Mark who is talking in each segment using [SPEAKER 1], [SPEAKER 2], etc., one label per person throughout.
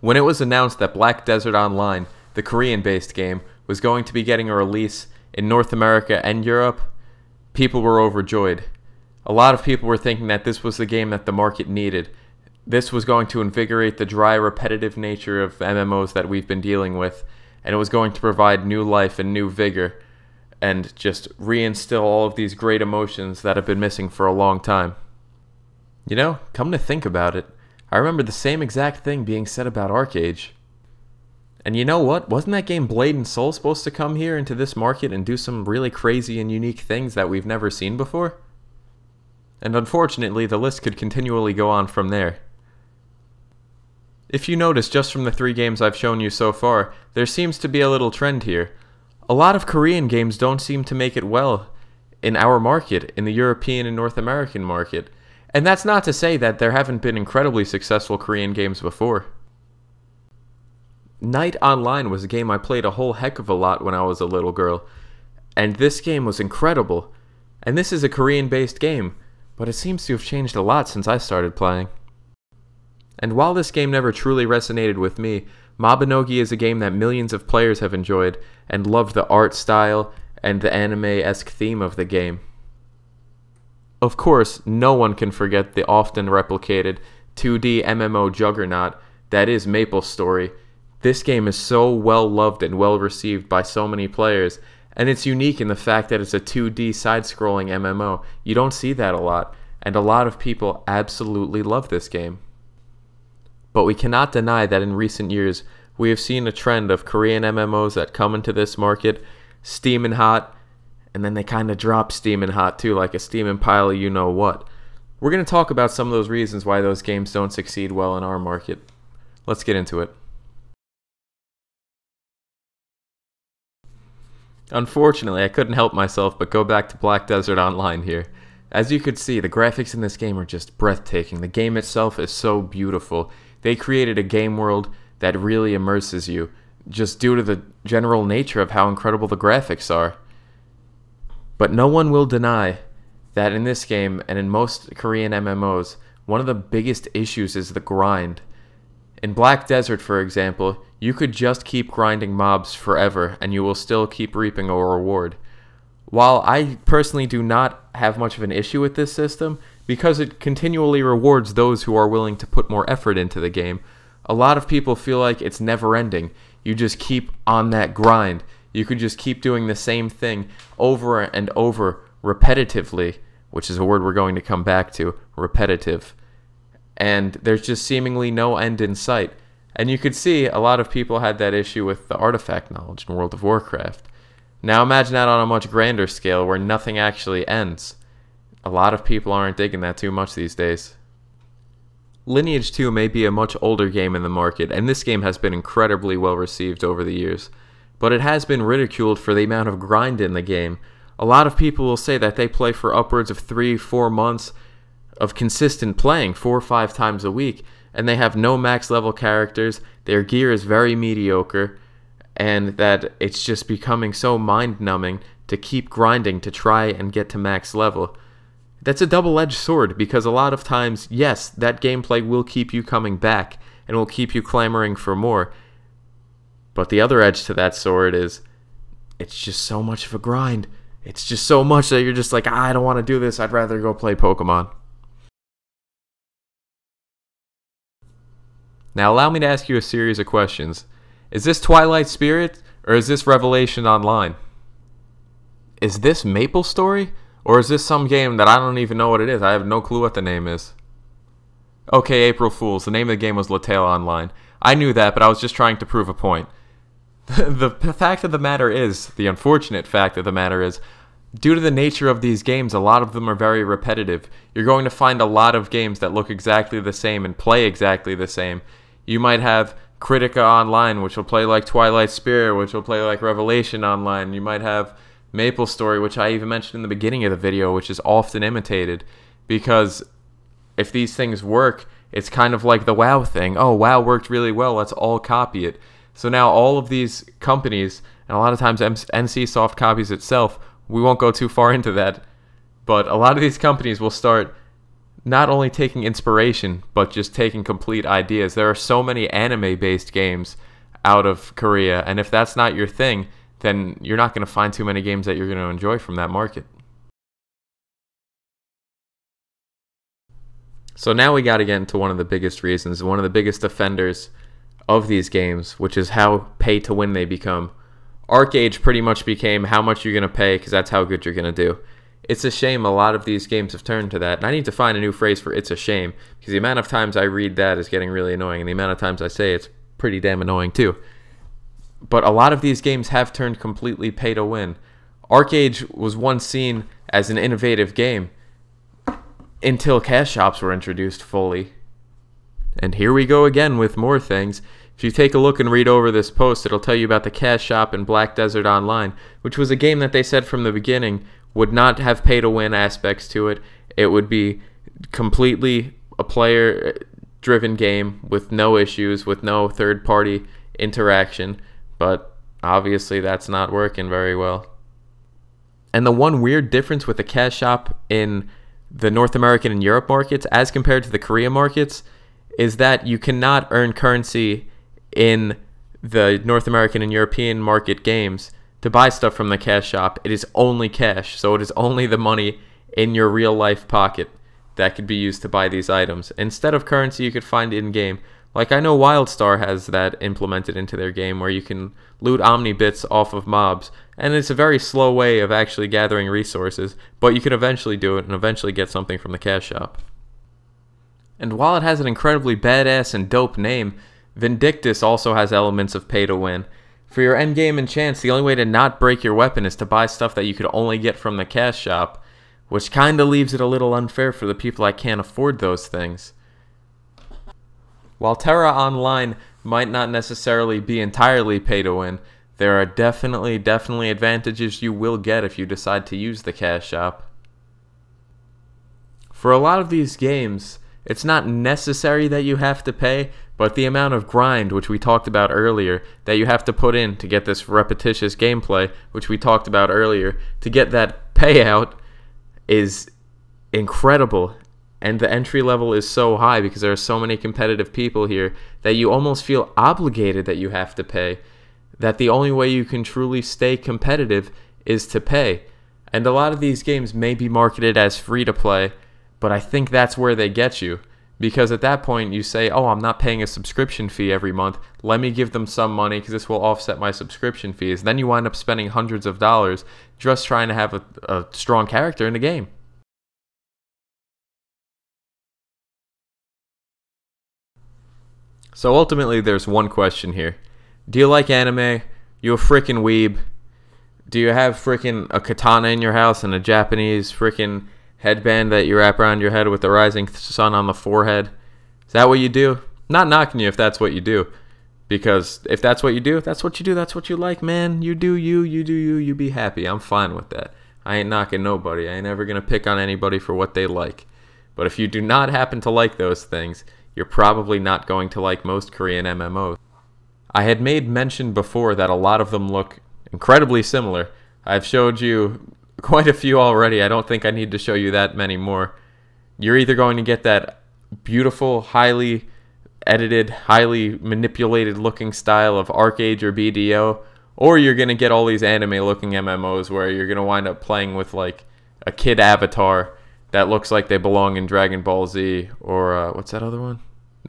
[SPEAKER 1] When it was announced that Black Desert Online, the Korean-based game, was going to be getting a release in North America and Europe, people were overjoyed. A lot of people were thinking that this was the game that the market needed. This was going to invigorate the dry, repetitive nature of MMOs that we've been dealing with, and it was going to provide new life and new vigor, and just reinstill all of these great emotions that have been missing for a long time. You know, come to think about it, I remember the same exact thing being said about ArcAge. And you know what? Wasn't that game Blade and Soul supposed to come here into this market and do some really crazy and unique things that we've never seen before? And unfortunately, the list could continually go on from there. If you notice just from the 3 games I've shown you so far, there seems to be a little trend here. A lot of Korean games don't seem to make it well in our market, in the European and North American market. And that's not to say that there haven't been incredibly successful Korean games before. Night Online was a game I played a whole heck of a lot when I was a little girl, and this game was incredible. And this is a Korean-based game, but it seems to have changed a lot since I started playing. And while this game never truly resonated with me, Mabinogi is a game that millions of players have enjoyed and loved the art style and the anime-esque theme of the game. Of course, no one can forget the often replicated 2D MMO juggernaut that is MapleStory. This game is so well loved and well received by so many players, and it's unique in the fact that it's a 2D side-scrolling MMO. You don't see that a lot, and a lot of people absolutely love this game. But we cannot deny that in recent years, we have seen a trend of Korean MMOs that come into this market steaming hot, and then they kind of drop steaming hot too, like a steaming pile of you-know-what. We're going to talk about some of those reasons why those games don't succeed well in our market. Let's get into it. Unfortunately, I couldn't help myself but go back to Black Desert Online here. As you could see, the graphics in this game are just breathtaking. The game itself is so beautiful. They created a game world that really immerses you, just due to the general nature of how incredible the graphics are. But no one will deny that in this game, and in most Korean MMOs, one of the biggest issues is the grind. In Black Desert, for example, you could just keep grinding mobs forever, and you will still keep reaping a reward. While I personally do not have much of an issue with this system, because it continually rewards those who are willing to put more effort into the game, a lot of people feel like it's never-ending. You just keep on that grind. You could just keep doing the same thing over and over repetitively, which is a word we're going to come back to, repetitive. And there's just seemingly no end in sight. And you could see a lot of people had that issue with the artifact knowledge in World of Warcraft. Now imagine that on a much grander scale where nothing actually ends. A lot of people aren't digging that too much these days. Lineage 2 may be a much older game in the market, and this game has been incredibly well received over the years. But it has been ridiculed for the amount of grind in the game. A lot of people will say that they play for upwards of 3-4 months of consistent playing, 4 or 5 times a week, and they have no max level characters, their gear is very mediocre, and that it's just becoming so mind-numbing to keep grinding to try and get to max level. That's a double-edged sword, because a lot of times, yes, that gameplay will keep you coming back, and will keep you clamoring for more. But the other edge to that sword is, it's just so much of a grind. It's just so much that you're just like, I don't want to do this, I'd rather go play Pokemon. Now allow me to ask you a series of questions. Is this Twilight Spirit, or is this Revelation Online? Is this MapleStory, or is this some game that I don't even know what it is? I have no clue what the name is. Okay, April Fools, the name of the game was Lateal Online. I knew that, but I was just trying to prove a point. The fact of the matter is, the unfortunate fact of the matter is, due to the nature of these games, a lot of them are very repetitive. You're going to find a lot of games that look exactly the same and play exactly the same. You might have Critica Online, which will play like Twilight Spirit, which will play like Revelation Online. You might have MapleStory, which I even mentioned in the beginning of the video, which is often imitated. Because if these things work, it's kind of like the WoW thing. Oh, WoW worked really well, let's all copy it. So now all of these companies, and a lot of times NCSoft copies itself, we won't go too far into that, but a lot of these companies will start not only taking inspiration, but just taking complete ideas. There are so many anime-based games out of Korea, and if that's not your thing, then you're not going to find too many games that you're going to enjoy from that market. So now we got to get into one of the biggest reasons, one of the biggest offenders of these games, which is how pay-to-win they become. ArcAge pretty much became how much you're going to pay because that's how good you're going to do. It's a shame a lot of these games have turned to that. And I need to find a new phrase for it's a shame, because the amount of times I read that is getting really annoying, and the amount of times I say it's pretty damn annoying too. But a lot of these games have turned completely pay to win. ArcAge was once seen as an innovative game until cash shops were introduced fully. And here we go again with more things. If you take a look and read over this post, it'll tell you about the cash shop in Black Desert Online, which was a game that they said from the beginning would not have pay-to-win aspects to it. It would be completely a player-driven game with no issues, with no third-party interaction, but obviously that's not working very well. And the one weird difference with the cash shop in the North American and Europe markets as compared to the Korea markets is that you cannot earn currency in the North American and European market games to buy stuff from the cash shop. It is only cash, so it is only the money in your real life pocket that could be used to buy these items. Instead of currency you could find in-game. Like I know WildStar has that implemented into their game where you can loot Omnibits off of mobs, and it's a very slow way of actually gathering resources, but you can eventually do it and eventually get something from the cash shop. And while it has an incredibly badass and dope name, Vindictus also has elements of pay to win. For your endgame enchants, the only way to not break your weapon is to buy stuff that you could only get from the cash shop, which kinda leaves it a little unfair for the people that can't afford those things. While Terra Online might not necessarily be entirely pay to win, there are definitely advantages you will get if you decide to use the cash shop. For a lot of these games, it's not necessary that you have to pay, but the amount of grind, which we talked about earlier, that you have to put in to get this repetitious gameplay, which we talked about earlier, to get that payout is incredible. And the entry level is so high because there are so many competitive people here that you almost feel obligated that you have to pay, that the only way you can truly stay competitive is to pay. And a lot of these games may be marketed as free to play, but I think that's where they get you. Because at that point you say, oh, I'm not paying a subscription fee every month, let me give them some money because this will offset my subscription fees. Then you wind up spending hundreds of dollars just trying to have a strong character in the game. So ultimately there's one question here. Do you like anime? You a frickin' weeb? Do you have frickin' a katana in your house and a Japanese frickin' headband that you wrap around your head with the rising sun on the forehead? Is that what you do? Not knocking you if that's what you do. Because if that's what you do, that's what you do, that's what you like, man. You do you, you be happy. I'm fine with that. I ain't knocking nobody. I ain't ever gonna pick on anybody for what they like. But if you do not happen to like those things, you're probably not going to like most Korean MMOs. I had made mention before that a lot of them look incredibly similar. I've showed you quite a few already. I don't think I need to show you that many more. You're either going to get that beautiful, highly edited, highly manipulated looking style of ArcAge or BDO, or you're going to get all these anime looking MMOs where you're going to wind up playing with like a kid avatar that looks like they belong in Dragon Ball Z or what's that other one?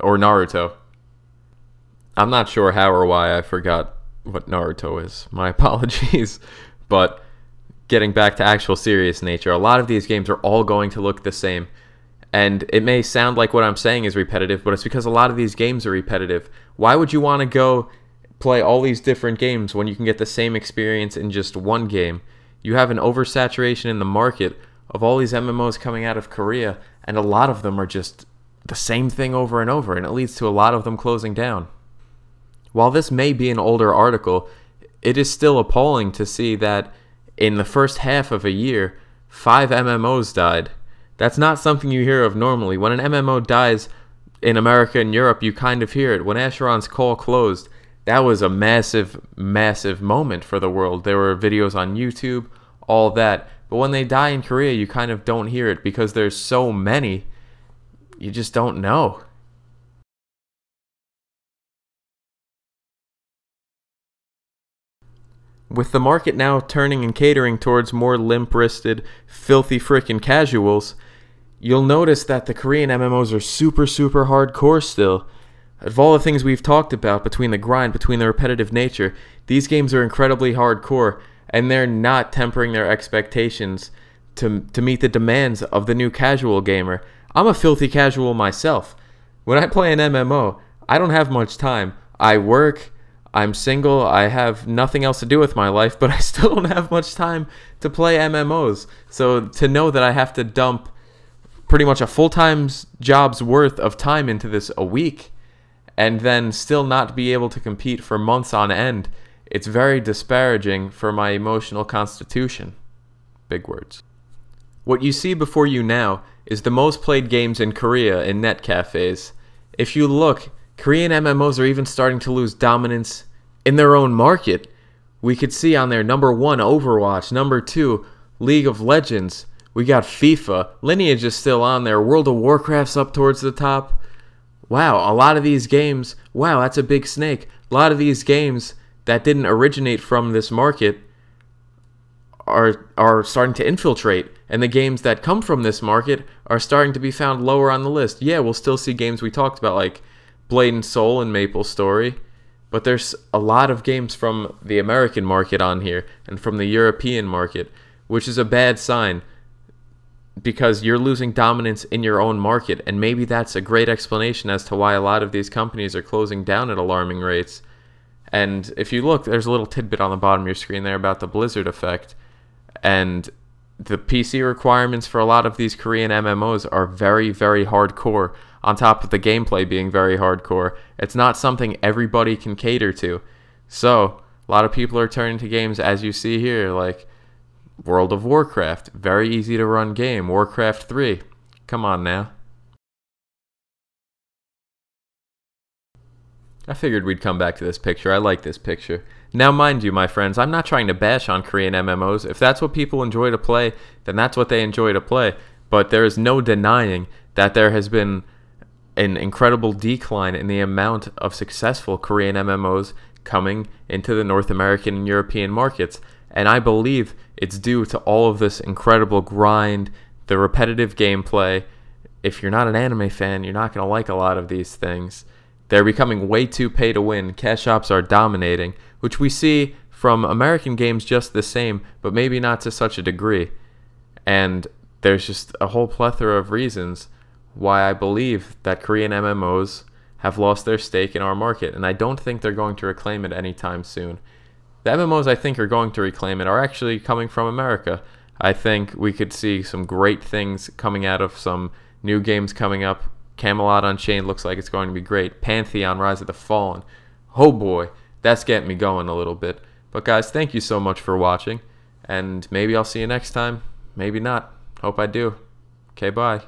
[SPEAKER 1] Or Naruto. I'm not sure how or why I forgot what Naruto is. My apologies. But getting back to actual serious nature, a lot of these games are all going to look the same. And it may sound like what I'm saying is repetitive, but it's because a lot of these games are repetitive. Why would you want to go play all these different games when you can get the same experience in just one game? You have an oversaturation in the market of all these MMOs coming out of Korea, and a lot of them are just the same thing over and over, and it leads to a lot of them closing down. While this may be an older article, it is still appalling to see that in the first half of a year, 5 MMOs died. That's not something you hear of normally. When an MMO dies in America and Europe, you kind of hear it. When Acheron's Call closed, that was a massive, massive moment for the world. There were videos on YouTube, all that. But when they die in Korea, you kind of don't hear it because there's so many you just don't know. With the market now turning and catering towards more limp-wristed, filthy frickin' casuals, you'll notice that the Korean MMOs are super, super hardcore still. Of all the things we've talked about, between the grind, between the repetitive nature, these games are incredibly hardcore, and they're not tempering their expectations to meet the demands of the new casual gamer. I'm a filthy casual myself. When I play an MMO, I don't have much time. I work, I'm single, I have nothing else to do with my life, but I still don't have much time to play MMOs. So to know that I have to dump pretty much a full-time job's worth of time into this a week, and then still not be able to compete for months on end, it's very disparaging for my emotional constitution. Big words. What you see before you now is the most played games in Korea in net cafes. If you look, Korean MMOs are even starting to lose dominance in their own market. We could see on there number 1 Overwatch, number 2 League of Legends. We got FIFA, Lineage is still on there, World of Warcraft's up towards the top. Wow, a lot of these games, wow, that's a big snake. A lot of these games that didn't originate from this market are starting to infiltrate, and the games that come from this market are starting to be found lower on the list. Yeah, we'll still see games we talked about like Blade and Soul and Maple Story, but there's a lot of games from the American market on here and from the European market, which is a bad sign because you're losing dominance in your own market, and maybe that's a great explanation as to why a lot of these companies are closing down at alarming rates. And if you look, there's a little tidbit on the bottom of your screen there about the Blizzard effect, and the PC requirements for a lot of these Korean MMOs are very, very hardcore, on top of the gameplay being very hardcore. It's not something everybody can cater to. So, a lot of people are turning to games, as you see here, like World of Warcraft. Very easy to run game. Warcraft 3. Come on now. I figured we'd come back to this picture. I like this picture. Now, mind you, my friends, I'm not trying to bash on Korean MMOs. If that's what people enjoy to play, then that's what they enjoy to play. But there is no denying that there has been an incredible decline in the amount of successful Korean MMOs coming into the North American and European markets. And I believe it's due to all of this incredible grind, the repetitive gameplay. If you're not an anime fan, you're not going to like a lot of these things. They're becoming way too pay to win. Cash shops are dominating, which we see from American games just the same, but maybe not to such a degree. And there's just a whole plethora of reasons why I believe that Korean MMOs have lost their stake in our market, and I don't think they're going to reclaim it anytime soon. The MMOs I think are going to reclaim it are actually coming from America. I think we could see some great things coming out of some new games coming up. Camelot Unchained looks like it's going to be great. Pantheon, Rise of the Fallen. Oh boy, that's getting me going a little bit. But guys, thank you so much for watching, and maybe I'll see you next time. Maybe not. Hope I do. Okay, bye.